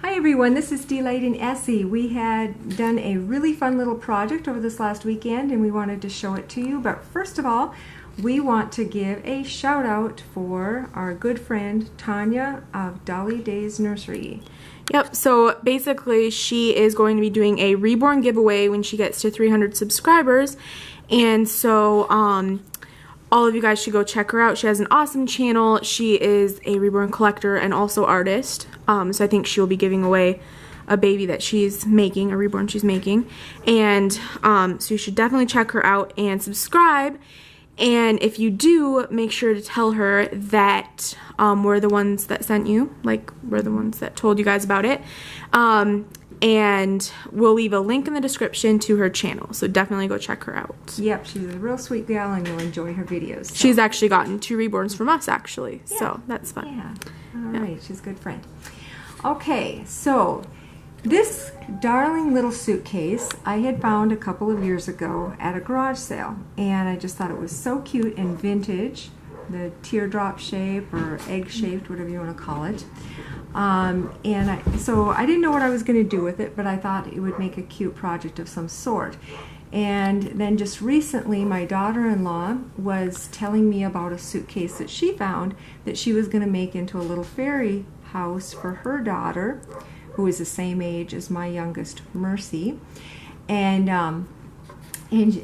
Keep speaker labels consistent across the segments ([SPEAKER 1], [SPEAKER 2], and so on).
[SPEAKER 1] Hi everyone, this is Delight and Essie. We had done a really fun little project over this last weekend and we wanted to show it to you. But first of all, we want to give a shout out for our good friend Tanya of Dolly Days Nursery.
[SPEAKER 2] Yep, so basically she is going to be doing a reborn giveaway when she gets to 300 subscribers. And so all of you guys should go check her out. She has an awesome channel. She is a reborn collector and also artist. So I think she'll be giving away a baby that she's making, a reborn she's making. And so you should definitely check her out and subscribe. And if you do, make sure to tell her that we're the ones that sent you, like we're the ones that told you guys about it. And we'll leave a link in the description to her channel, so definitely go check her out.
[SPEAKER 1] Yep, she's a real sweet gal and you'll enjoy her videos. So.
[SPEAKER 2] She's actually gotten 2 reborns from us, actually, yeah. So that's fun.
[SPEAKER 1] Yeah, alright, she's a good friend. Okay, so this darling little suitcase I had found a couple of years ago at a garage sale, and I just thought it was so cute and vintage, the teardrop shape or egg shaped, whatever you want to call it. So I didn't know what I was going to do with it, but I thought it would make a cute project of some sort. And then just recently my daughter-in-law was telling me about a suitcase that she found that she was going to make into a little fairy house for her daughter, who is the same age as my youngest, Mercy. And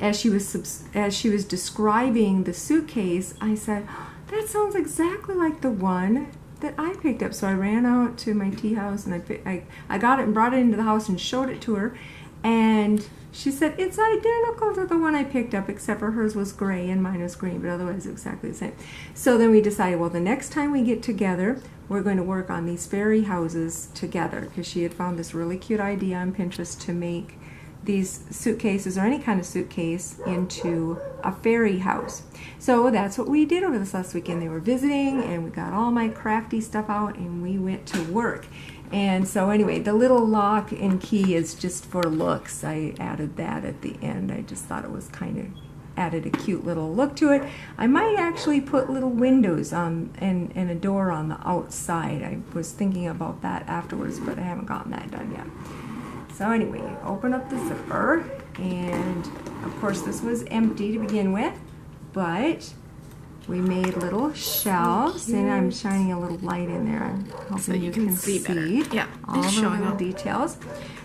[SPEAKER 1] as she was describing the suitcase, I said, "That sounds exactly like the one that I picked up." So I ran out to my tea house and I got it and brought it into the house and showed it to her, and she said it's identical to the one I picked up, except for hers was gray and mine was green, but otherwise exactly the same. So then we decided, well, the next time we get together, we're going to work on these fairy houses together, because she had found this really cute idea on Pinterest to make these suitcases, or any kind of suitcase, into a fairy house. So that's what we did over this last weekend. They were visiting and we got all my crafty stuff out and we went to work. And so anyway, the little lock and key is just for looks. I added that at the end. I just thought it was kind of added a cute little look to it. I might actually put little windows on and a door on the outside. I was thinking about that afterwards, but I haven't gotten that done yet. So anyway, open up the zipper, and of course this was empty to begin with, but we made little shelves, and I'm shining a little light in there. I'm hoping
[SPEAKER 2] so you can see better. Yeah,
[SPEAKER 1] all the little details.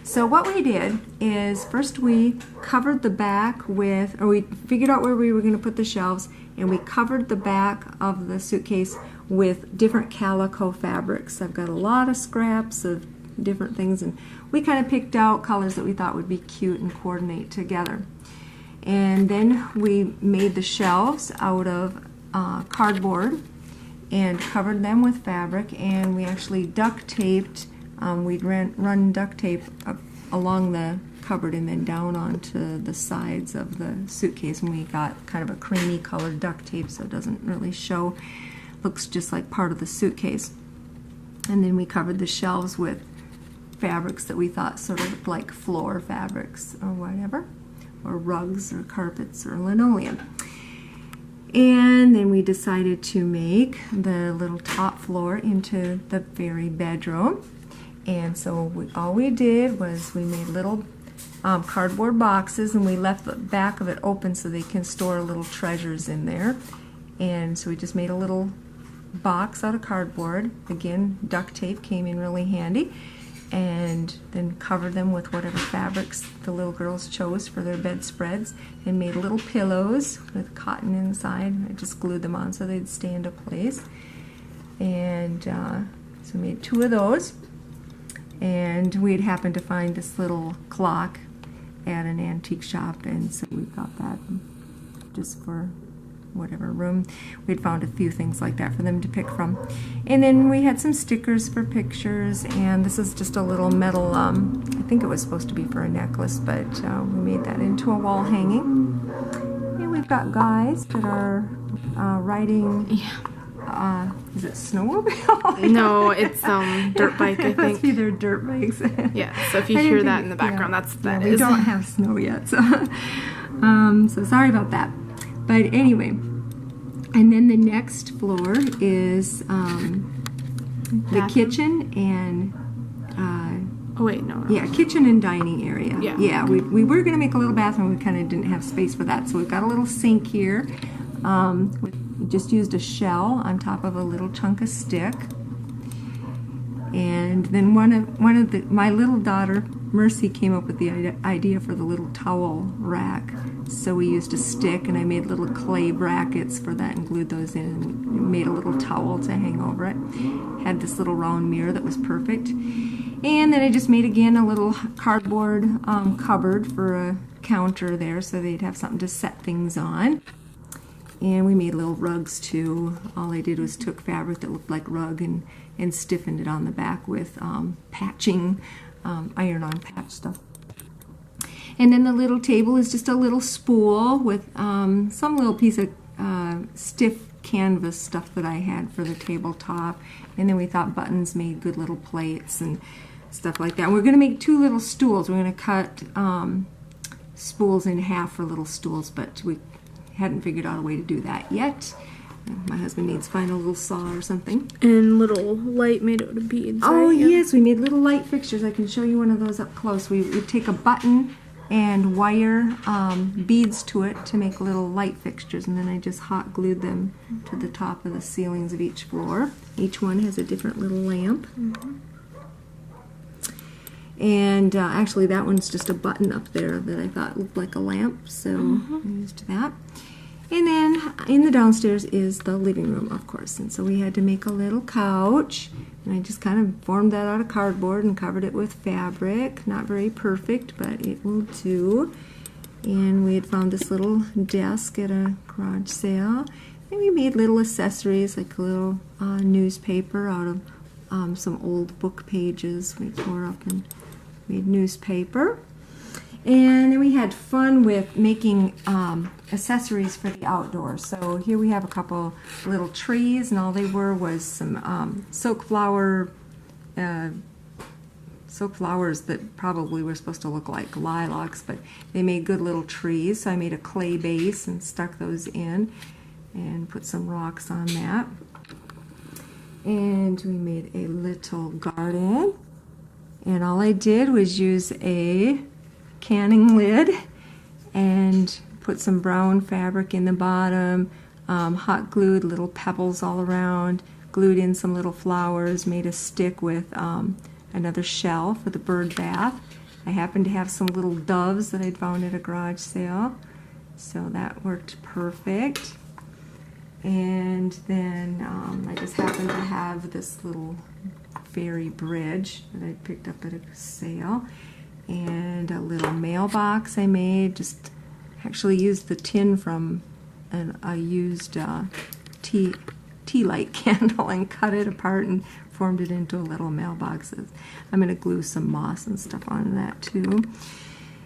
[SPEAKER 1] So what we did is first we covered the back with, or we figured out where we were going to put the shelves, and we covered the back of the suitcase with different calico fabrics. I've got a lot of scraps of different things, and we kind of picked out colors that we thought would be cute and coordinate together. And then we made the shelves out of cardboard and covered them with fabric, and we actually duct taped, we'd run duct tape up along the cupboard and then down onto the sides of the suitcase, and we got kind of a creamy colored duct tape so it doesn't really show, looks just like part of the suitcase. And then we covered the shelves with fabrics that we thought sort of looked like floor fabrics or whatever, or rugs or carpets or linoleum. And then we decided to make the little top floor into the fairy bedroom. And so all we did was we made little cardboard boxes, and we left the back of it open so they can store little treasures in there. And so we just made a little box out of cardboard. Again, duct tape came in really handy. And then covered them with whatever fabrics the little girls chose for their bedspreads, and made little pillows with cotton inside. I just glued them on so they'd stay into place. And so we made 2 of those. And we had happened to find this little clock at an antique shop, and so we got that just for whatever room. We'd found a few things like that for them to pick from. And then we had some stickers for pictures, and this is just a little metal, I think it was supposed to be for a necklace, but we made that into a wall hanging. And we've got guys that are riding, is it snowmobile?
[SPEAKER 2] No, it's dirt bike, I think.
[SPEAKER 1] Must be their dirt bikes.
[SPEAKER 2] Yeah, so if you hear that in the background, that is.
[SPEAKER 1] We don't have snow yet, so, so sorry about that. But anyway, and then the next floor is the kitchen and
[SPEAKER 2] Oh wait, no.
[SPEAKER 1] Yeah, kitchen and dining area.
[SPEAKER 2] Yeah.
[SPEAKER 1] Yeah, we were going to make a little bathroom. We kind of didn't have space for that. So we've got a little sink here. We just used a shell on top of a little chunk of stick. And then my little daughter, Mercy, came up with the idea for the little towel rack. So we used a stick, and I made little clay brackets for that and glued those in and made a little towel to hang over it. Had this little round mirror that was perfect. And then I just made, again, a little cardboard cupboard for a counter there so they'd have something to set things on. And we made little rugs too. All I did was took fabric that looked like rug and stiffened it on the back with patching, iron-on patch stuff. And then the little table is just a little spool with some little piece of stiff canvas stuff that I had for the tabletop. And then we thought buttons made good little plates and stuff like that. And we're going to make 2 little stools. We're going to cut spools in half for little stools, but we hadn't figured out a way to do that yet. My husband needs to find a little saw or something.
[SPEAKER 2] And little light made out of beads.
[SPEAKER 1] Oh,
[SPEAKER 2] right?
[SPEAKER 1] yes, we made little light fixtures. I can show you one of those up close. We take a button and wire beads to it to make little light fixtures, and then I just hot glued them to the top of the ceilings of each floor. Each one has a different little lamp.
[SPEAKER 2] Mm-hmm.
[SPEAKER 1] And actually that one's just a button up there that I thought looked like a lamp, so I used that. And then in the downstairs is the living room, of course, and so we had to make a little couch, and I just kind of formed that out of cardboard and covered it with fabric. Not very perfect, but it will do. And we had found this little desk at a garage sale, and we made little accessories like a little newspaper out of some old book pages. We tore up and made newspaper. And then we had fun with making accessories for the outdoors. So here we have a couple little trees, and all they were was some silk flowers that probably were supposed to look like lilacs, but they made good little trees. So I made a clay base and stuck those in and put some rocks on that. And we made a little garden. And all I did was use a canning lid and put some brown fabric in the bottom, hot glued little pebbles all around, glued in some little flowers, made a stick with another shell for the bird bath. I happened to have some little doves that I'd found at a garage sale, so that worked perfect. And then I just happened to have this little fairy bridge that I picked up at a sale, and a little mailbox I made. Just actually used the tin from a used tea light candle and cut it apart and formed it into a little mailbox. I'm going to glue some moss and stuff on that too.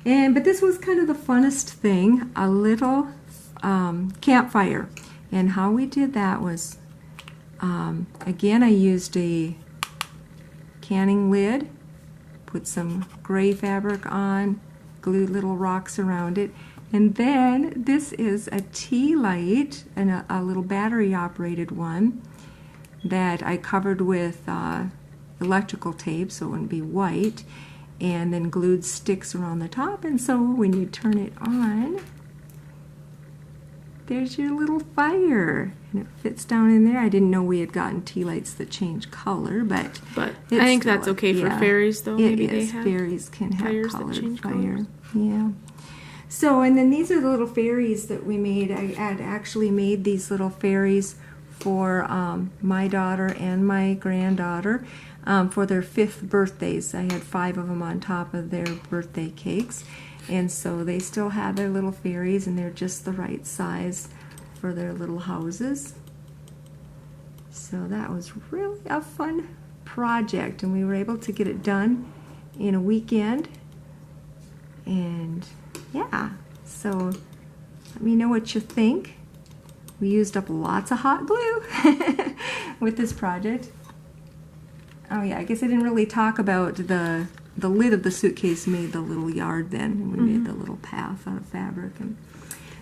[SPEAKER 1] But this was kind of the funnest thing, a little campfire. And how we did that was, again, I used a canning lid, put some gray fabric on, glued little rocks around it, and then this is a tea light, and a little battery operated one that I covered with electrical tape so it wouldn't be white, and then glued sticks around the top, and so when you turn it on, there's your little fire, and it fits down in there. I didn't know we had gotten tea lights that change color, but
[SPEAKER 2] I think that's okay for fairies, though. Maybe they have
[SPEAKER 1] fairies can have colored fire.
[SPEAKER 2] Colors.
[SPEAKER 1] Yeah. So, and then these are the little fairies that we made. I had actually made these little fairies for my daughter and my granddaughter for their 5th birthdays. I had 5 of them on top of their birthday cakes. And so they still have their little fairies, and they're just the right size for their little houses. So that was really a fun project, and we were able to get it done in a weekend. And yeah, so let me know what you think. We used up lots of hot glue with this project. Oh yeah, I guess I didn't really talk about the lid of the suitcase made the little yard then, and we made the little path out of fabric. And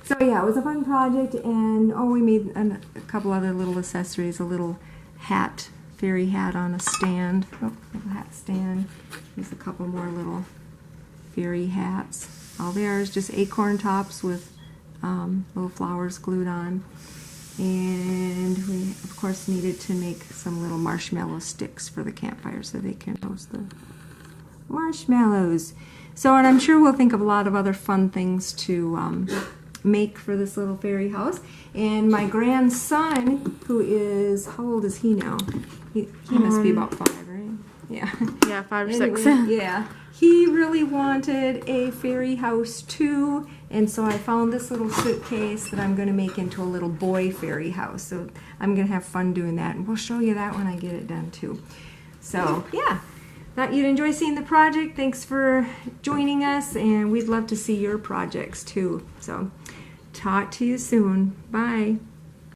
[SPEAKER 1] so yeah, it was a fun project, and we made a couple other little accessories, a little hat fairy hat on a stand. Oh, little hat stand. There's a couple more little fairy hats. All they are is just acorn tops with little flowers glued on. And we, of course, needed to make some little marshmallow sticks for the campfire so they can roast the marshmallows. So, and I'm sure we'll think of a lot of other fun things to make for this little fairy house. And my grandson, who is, how old is he now? He must be about 5, right? Yeah.
[SPEAKER 2] Yeah, 5 or
[SPEAKER 1] Anyway,
[SPEAKER 2] 6.
[SPEAKER 1] Yeah. He really wanted a fairy house too, and so I found this little suitcase that I'm going to make into a little boy fairy house. So I'm going to have fun doing that, and we'll show you that when I get it done too. So yeah, thought you'd enjoy seeing the project. Thanks for joining us, and we'd love to see your projects too. So talk to you soon. Bye.